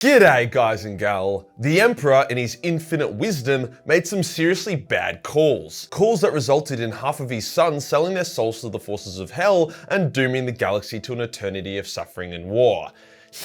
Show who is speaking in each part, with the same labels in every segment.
Speaker 1: G'day guys and gal. The Emperor, in his infinite wisdom, made some seriously bad calls. Calls that resulted in half of his sons selling their souls to the forces of hell and dooming the galaxy to an eternity of suffering and war.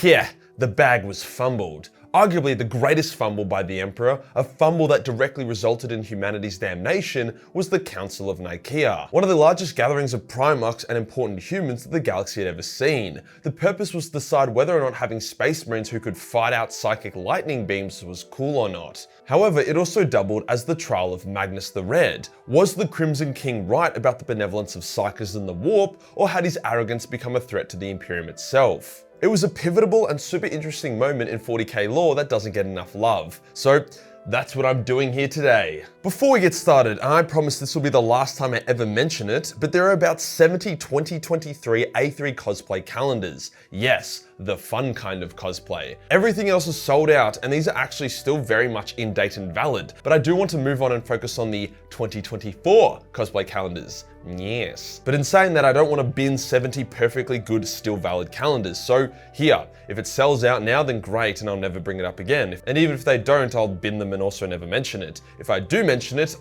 Speaker 1: Yeah, the bag was fumbled. Arguably the greatest fumble by the Emperor, a fumble that directly resulted in humanity's damnation, was the Council of Nikea, one of the largest gatherings of Primarchs and important humans that the galaxy had ever seen. The purpose was to decide whether or not having space marines who could fight out psychic lightning beams was cool or not. However, it also doubled as the Trial of Mangus the Red. Was the Crimson King right about the benevolence of psykers in the warp, or had his arrogance become a threat to the Imperium itself? It was a pivotal and super interesting moment in 40k lore that doesn't get enough love. So that's what I'm doing here today. Before we get started, I promise this will be the last time I ever mention it, but there are about 70 2023 A3 cosplay calendars. Yes, the fun kind of cosplay. Everything else is sold out, and these are actually still very much in date and valid, but I do want to move on and focus on the 2024 cosplay calendars. Yes. But in saying that, I don't want to bin 70 perfectly good, still valid calendars. So here, if it sells out now, then great, and I'll never bring it up again. And even if they don't, I'll bin them and also never mention it. If I do mention it,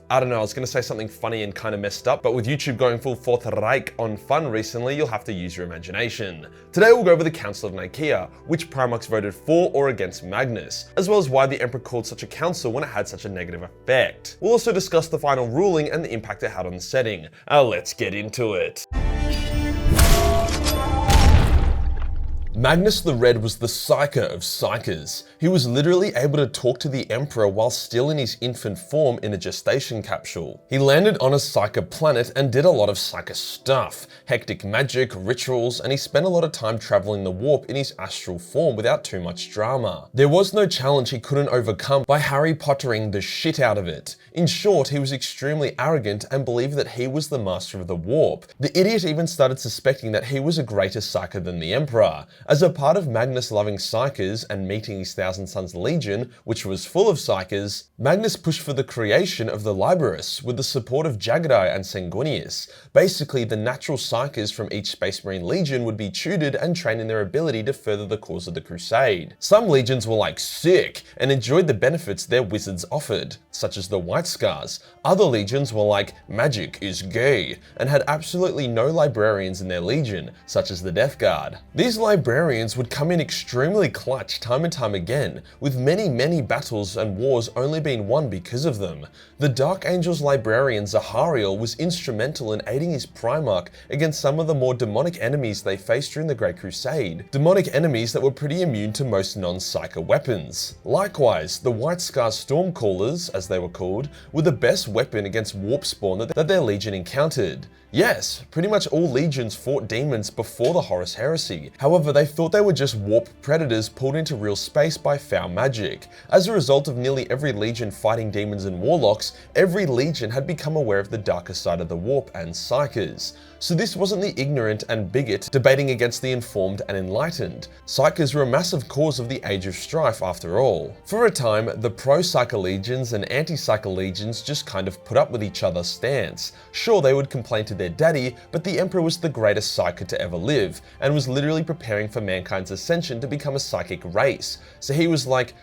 Speaker 1: I don't know, I was gonna say something funny and kind of messed up, but with YouTube going full Fourth Reich on fun recently, you'll have to use your imagination. Today we'll go over the Council of Nikea, which Primarchs voted for or against Magnus, as well as why the Emperor called such a council when it had such a negative effect. We'll also discuss the final ruling and the impact it had on the setting. Let's get into it. Magnus the Red was the psyker of psykers. He was literally able to talk to the Emperor while still in his infant form in a gestation capsule. He landed on a psyker planet and did a lot of psyker stuff, hectic magic, rituals, and he spent a lot of time traveling the warp in his astral form without too much drama. There was no challenge he couldn't overcome by Harry Pottering the shit out of it. In short, he was extremely arrogant and believed that he was the master of the warp. The idiot even started suspecting that he was a greater psyker than the Emperor. As a part of Magnus loving psykers and meeting his Thousand Sons Legion, which was full of psykers, Magnus pushed for the creation of the Liberus with the support of Jagadai and Sanguinius. Basically, the natural psykers from each Space Marine Legion would be tutored and trained in their ability to further the cause of the Crusade. Some legions were like sick and enjoyed the benefits their wizards offered, such as the White Scars. Other legions were like magic is gay and had absolutely no librarians in their legion, such as the Death Guard. These librarians would come in extremely clutch time and time again, with many battles and wars only being won because of them. The Dark Angel's librarian Zahariel was instrumental in aiding his Primarch against some of the more demonic enemies they faced during the Great Crusade. Demonic enemies that were pretty immune to most non-psyker weapons. Likewise, the White Scar Stormcallers, as they were called, were the best weapon against warp spawn that their legion encountered. Yes, pretty much all legions fought demons before the Horus Heresy. However, they thought they were just warp predators pulled into real space by foul magic. As a result of nearly every legion fighting demons and warlocks, every legion had become aware of the darker side of the warp and psykers. So this wasn't the ignorant and bigot debating against the informed and enlightened. Psykers were a massive cause of the Age of Strife after all. For a time, the pro-psyker legions and anti-psyker legions just kind of put up with each other's stance. Sure, they would complain to their daddy, but the Emperor was the greatest psyker to ever live, and was literally preparing for mankind's ascension to become a psychic race. So he was like,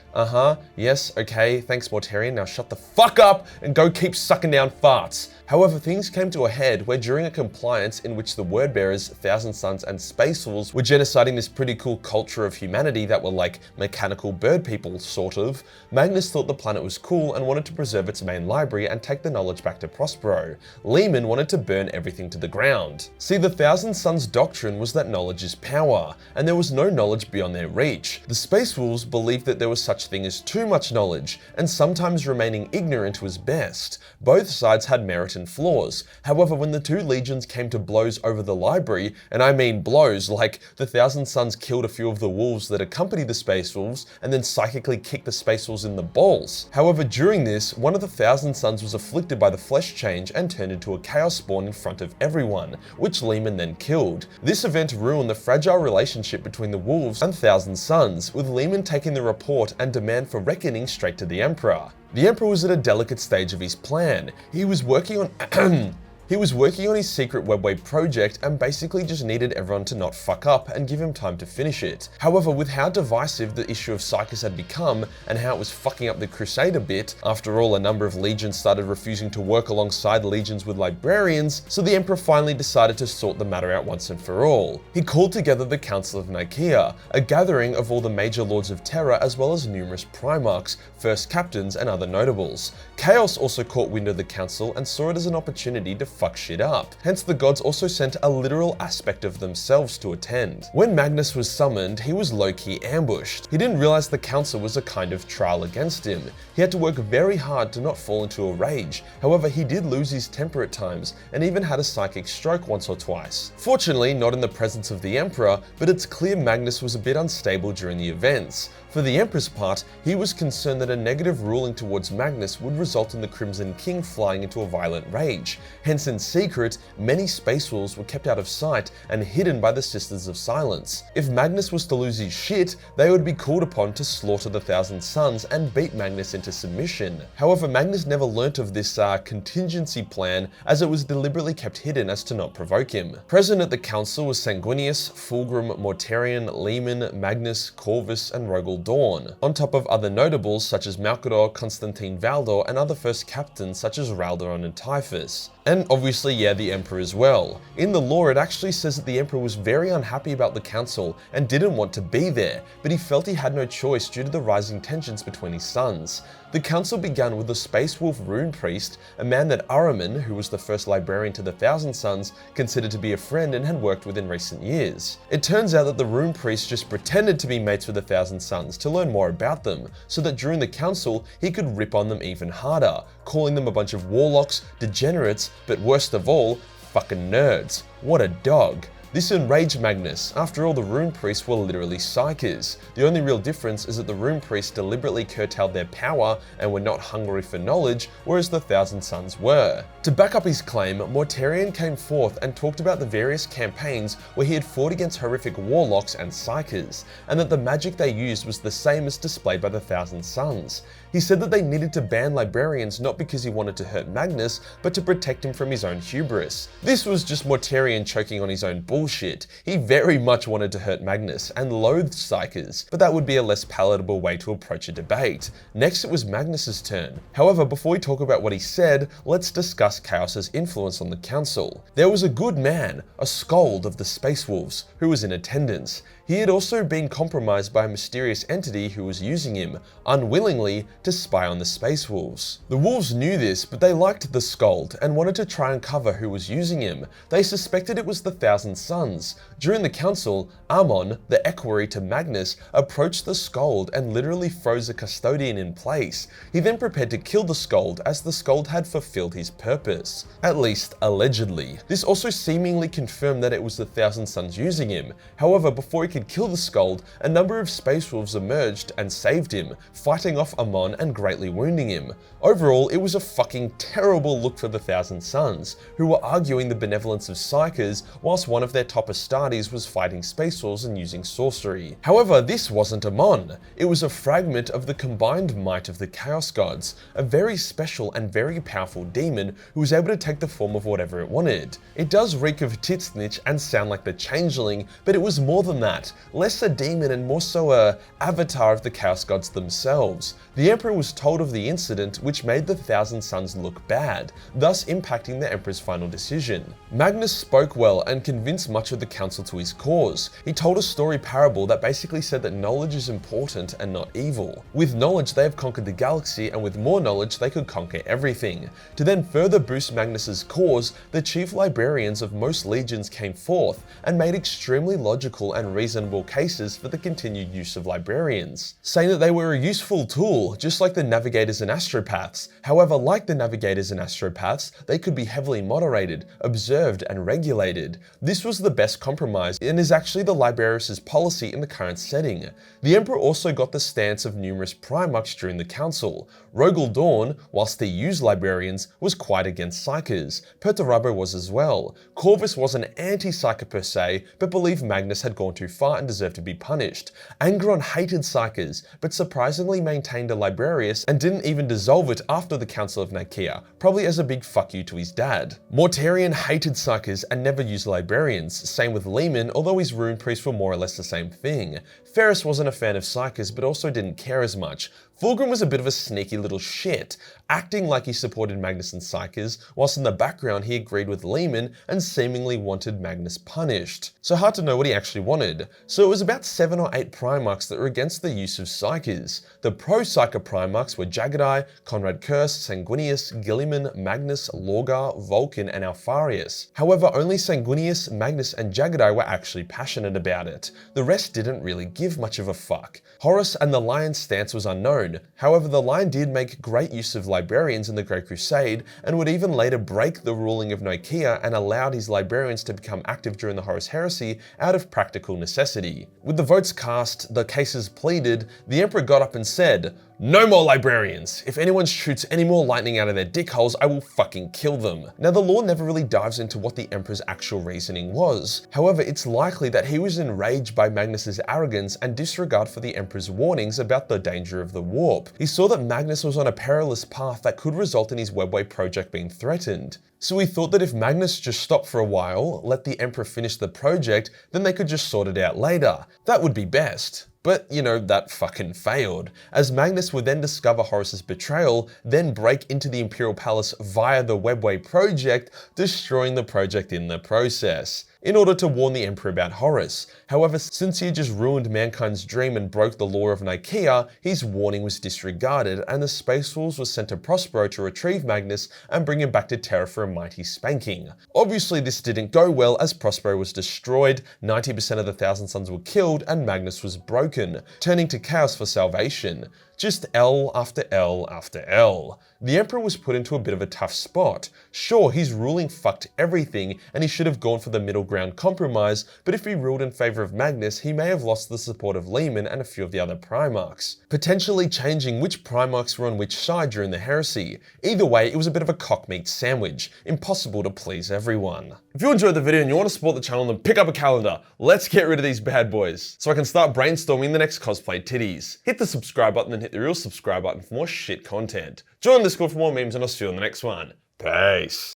Speaker 1: yes, okay, thanks Mortarion, now shut the fuck up and go keep sucking down farts. However, things came to a head where during a compliance in which the Wordbearers, Thousand Sons, and Space Wolves were genociding this pretty cool culture of humanity that were like mechanical bird people, sort of, Magnus thought the planet was cool and wanted to preserve its main library and take the knowledge back to Prospero. Lehman wanted to burn everything to the ground. See, the Thousand Sons doctrine was that knowledge is power, and there was no knowledge beyond their reach. The Space Wolves believed that there was such thing as too much knowledge, and sometimes remaining ignorant was best. Both sides had merit and flaws. However, when the two legions came to blows over the library, and I mean blows, like the Thousand Sons killed a few of the wolves that accompanied the Space Wolves, and then psychically kicked the Space Wolves in the balls. However, during this, one of the Thousand Sons was afflicted by the flesh change and turned into a chaos spawn in front of everyone, which Lehman then killed. This event ruined the fragile relationship between the wolves and Thousand Sons, with Lehman taking the report and demand for reckoning straight to the Emperor. The Emperor was at a delicate stage of his plan. He was working on He was working on his secret webway project and basically just needed everyone to not fuck up and give him time to finish it. However, with how divisive the issue of Psychers had become and how it was fucking up the Crusade a bit, after all, a number of legions started refusing to work alongside legions with librarians, so the Emperor finally decided to sort the matter out once and for all. He called together the Council of Nikea, a gathering of all the major lords of terror as well as numerous primarchs, first captains and other notables. Chaos also caught wind of the council and saw it as an opportunity to fuck shit up. Hence the gods also sent a literal aspect of themselves to attend. When Magnus was summoned, he was low-key ambushed. He didn't realize the council was a kind of trial against him. He had to work very hard to not fall into a rage. However, he did lose his temper at times and even had a psychic stroke once or twice. Fortunately, not in the presence of the Emperor, but it's clear Magnus was a bit unstable during the events. For the Emperor's part, he was concerned that a negative ruling towards Magnus would result in the Crimson King flying into a violent rage. Hence, in secret, many space wolves were kept out of sight and hidden by the Sisters of Silence. If Magnus was to lose his shit, they would be called upon to slaughter the Thousand Sons and beat Magnus into submission. However, Magnus never learnt of this contingency plan, as it was deliberately kept hidden as to not provoke him. Present at the council was Sanguinius, Fulgrim, Mortarion, Lehman, Magnus, Corvus, and Rogel Dawn, on top of other notables such as Malcador, Constantine Valdor, and other first captains such as Raldoron and Typhus. And obviously, yeah, the Emperor as well. In the lore, it actually says that the Emperor was very unhappy about the council and didn't want to be there, but he felt he had no choice due to the rising tensions between his sons. The council began with the Space Wolf Rune Priest, a man that Ahriman, who was the first librarian to the Thousand Sons, considered to be a friend and had worked with in recent years. It turns out that the Rune Priest just pretended to be mates with the Thousand Sons to learn more about them, so that during the council, he could rip on them even harder, calling them a bunch of warlocks, degenerates, but worst of all, fucking nerds. What a dog. This enraged Magnus. After all, the Rune Priests were literally psychers. The only real difference is that the Rune Priests deliberately curtailed their power and were not hungry for knowledge, whereas the Thousand Sons were. To back up his claim, Mortarion came forth and talked about the various campaigns where he had fought against horrific warlocks and psychers, and that the magic they used was the same as displayed by the Thousand Sons. He said that they needed to ban librarians not because he wanted to hurt Magnus, but to protect him from his own hubris. This was just Mortarion choking on his own bullshit. He very much wanted to hurt Magnus and loathed psychers, but that would be a less palatable way to approach a debate. Next, it was Magnus's turn. However, before we talk about what he said, let's discuss Chaos's influence on the council. There was a good man, a Skald of the Space Wolves, who was in attendance. He had also been compromised by a mysterious entity who was using him, unwillingly, to spy on the Space Wolves. The Wolves knew this, but they liked the Skald and wanted to try and cover who was using him. They suspected it was the Thousand Sons. During the council, Amon, the equerry to Magnus, approached the Skald and literally froze the custodian in place. He then prepared to kill the Skald, as the Skald had fulfilled his purpose. At least, allegedly. This also seemingly confirmed that it was the Thousand Sons using him. However, before he could kill the Skald, a number of Space Wolves emerged and saved him, fighting off Amon and greatly wounding him. Overall, it was a fucking terrible look for the Thousand Sons, who were arguing the benevolence of psychers whilst one of their top Astartes was fighting Space Wolves and using sorcery. However, this wasn't Amon. It was a fragment of the combined might of the Chaos Gods, a very special and very powerful demon who was able to take the form of whatever it wanted. It does reek of Titsnitch and sound like the Changeling, but it was more than that. Less a demon and more so a avatar of the Chaos Gods themselves. The Emperor was told of the incident, which made the Thousand Sons look bad, thus impacting the Emperor's final decision. Magnus spoke well and convinced much of the council to his cause. He told a story parable that basically said that knowledge is important and not evil. With knowledge they have conquered the galaxy, and with more knowledge they could conquer everything. To then further boost Magnus's cause, the chief librarians of most legions came forth and made extremely logical and reasonable cases for the continued use of librarians, saying that they were a useful tool, just like the navigators and astropaths. However, like the navigators and astropaths, they could be heavily moderated, observed, and regulated. This was the best compromise and is actually the Librarius' policy in the current setting. The Emperor also got the stance of numerous primarchs during the council. Rogel Dawn, whilst he used librarians, was quite against psychers. Perturabo was as well. Corvus was an anti-psyker per se, but believed Magnus had gone too far far and deserved to be punished. Angron hated Psykers, but surprisingly maintained a librarius and didn't even dissolve it after the Council of Nikea, probably as a big fuck you to his dad. Mortarion hated Psykers and never used librarians, same with Lehman, although his rune priests were more or less the same thing. Ferris wasn't a fan of Psykers, but also didn't care as much. Fulgrim was a bit of a sneaky little shit, acting like he supported Magnus and Psykers, whilst in the background he agreed with Lehman and seemingly wanted Magnus punished. So hard to know what he actually wanted. So it was about 7 or 8 Primarchs that were against the use of Psykers. The pro-Psyker Primarchs were Jagadai, Conrad Curse, Sanguinius, Gilliman, Magnus, Lorgar, Vulcan, and Alfarius. However, only Sanguinius, Magnus, and Jagadai were actually passionate about it. The rest didn't really give much of a fuck. Horus and the Lion's stance was unknown. However, the Lion did make great use of librarians in the Great Crusade, and would even later break the ruling of Nikaea and allowed his librarians to become active during the Horus Heresy out of practical necessity. With the votes cast, the cases pleaded, the Emperor got up and said, "No more librarians! If anyone shoots any more lightning out of their dick holes, I will fucking kill them." Now, the law never really dives into what the Emperor's actual reasoning was. However, it's likely that he was enraged by Magnus's arrogance and disregard for the Emperor's warnings about the danger of the warp. He saw that Magnus was on a perilous path that could result in his Webway project being threatened. So he thought that if Magnus just stopped for a while, let the Emperor finish the project, then they could just sort it out later. That would be best. But, you know, that fucking failed, as Magnus would then discover Horus's betrayal, then break into the Imperial Palace via the Webway project, destroying the project in the process, in order to warn the Emperor about Horus. However, since he had just ruined mankind's dream and broke the law of Nikaea, his warning was disregarded, and the Space Wolves were sent to Prospero to retrieve Magnus and bring him back to Terra for a mighty spanking. Obviously, this didn't go well, as Prospero was destroyed, 90% of the Thousand Sons were killed, and Magnus was broken, turning to chaos for salvation. Just L after L after L. The Emperor was put into a bit of a tough spot. Sure, his ruling fucked everything, and he should have gone for the middle ground compromise, but if he ruled in favour of Magnus, he may have lost the support of Lehman and a few of the other Primarchs, potentially changing which Primarchs were on which side during the heresy. Either way, it was a bit of a cock-meat sandwich, impossible to please everyone. If you enjoyed the video and you want to support the channel, then pick up a calendar. Let's get rid of these bad boys, so I can start brainstorming the next cosplay titties. Hit the subscribe button and hit the real subscribe button for more shit content. Join the Discord for more memes, and I'll see you on the next one. Peace.